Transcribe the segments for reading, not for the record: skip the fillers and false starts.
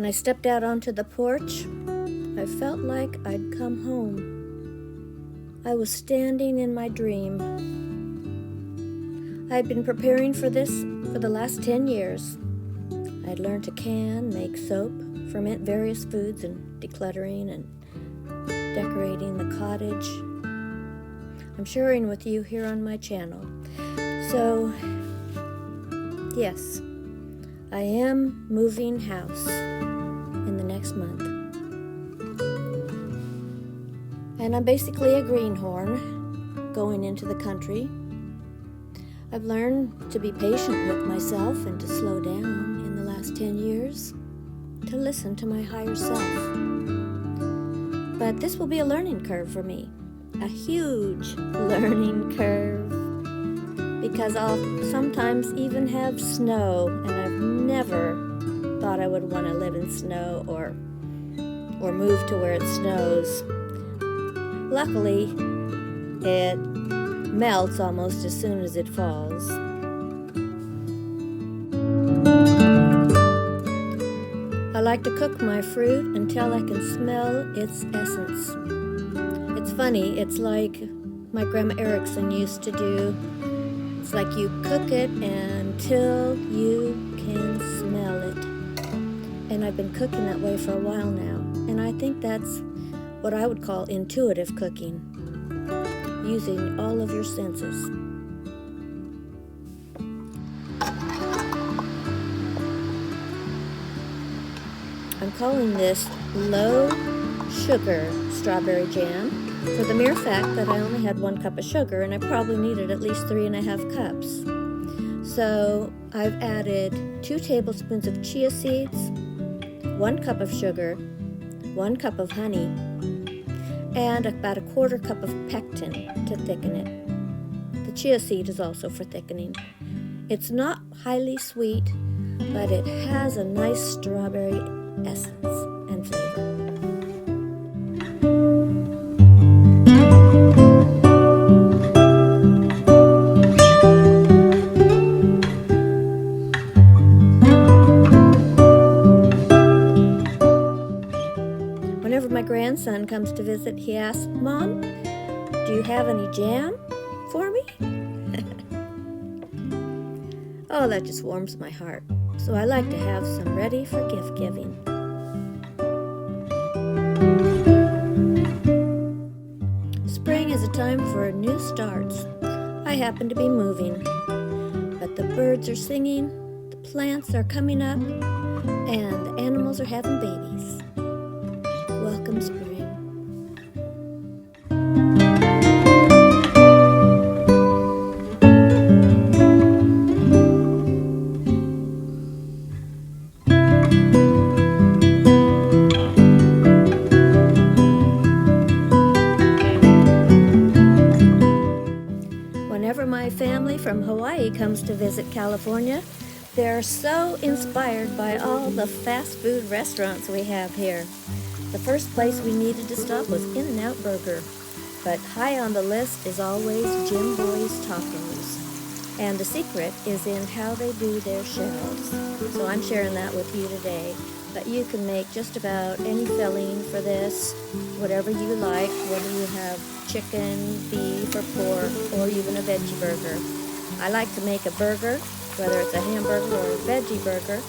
When I stepped out onto the porch, I felt like I'd come home. I was standing in my dream. I had been preparing for this for the last 10 years. I'd learned to can, make soap, ferment various foods, and decluttering and decorating the cottage. I'm sharing with you here on my channel. So, yes, I am moving house in the next month. And I'm basically a greenhorn going into the country. I've learned to be patient with myself and to slow down in the last 10 years, to listen to my higher self. But this will be a learning curve for me, a huge learning curve, because I'll sometimes even have snow, and I've never thought I would want to live in snow or move to where it snows. Luckily, it melts almost as soon as it falls. I like to cook my fruit until I can smell its essence. It's funny, it's like my Grandma Erickson used to do. It's like you cook it until you can smell it. And I've been cooking that way for a while now. And I think that's what I would call intuitive cooking, using all of your senses. I'm calling this low sugar strawberry jam for the mere fact that I only had 1 cup of sugar and I probably needed at least 3.5 cups. So I've added 2 tablespoons of chia seeds, 1 cup of sugar, 1 cup of honey, and about 1/4 cup of pectin to thicken it. The chia seed is also for thickening. It's not highly sweet, but it has a nice strawberry essence and flavor. Whenever my grandson comes to visit, he asks, "Mom, do you have any jam for me?" Oh, that just warms my heart. So I like to have some ready for gift giving. Spring is a time for new starts. I happen to be moving, but the birds are singing, the plants are coming up, and the animals are having babies. Welcome, spring. Whenever my family from Hawaii comes to visit California, they're so inspired by all the fast food restaurants we have here. The first place we needed to stop was In-N-Out Burger, but high on the list is always Jimboy's tacos. And the secret is in how they do their shells. So I'm sharing that with you today. But you can make just about any filling for this, whatever you like, whether you have chicken, beef, or pork, or even a veggie burger. I like to make a burger, whether it's a hamburger or a veggie burger,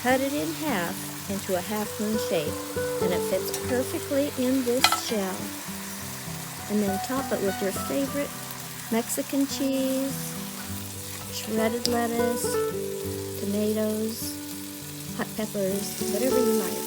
cut it in half into a half-moon shape, and it fits perfectly in this shell. And then top it with your favorite Mexican cheese, shredded lettuce, tomatoes, hot peppers, whatever you like.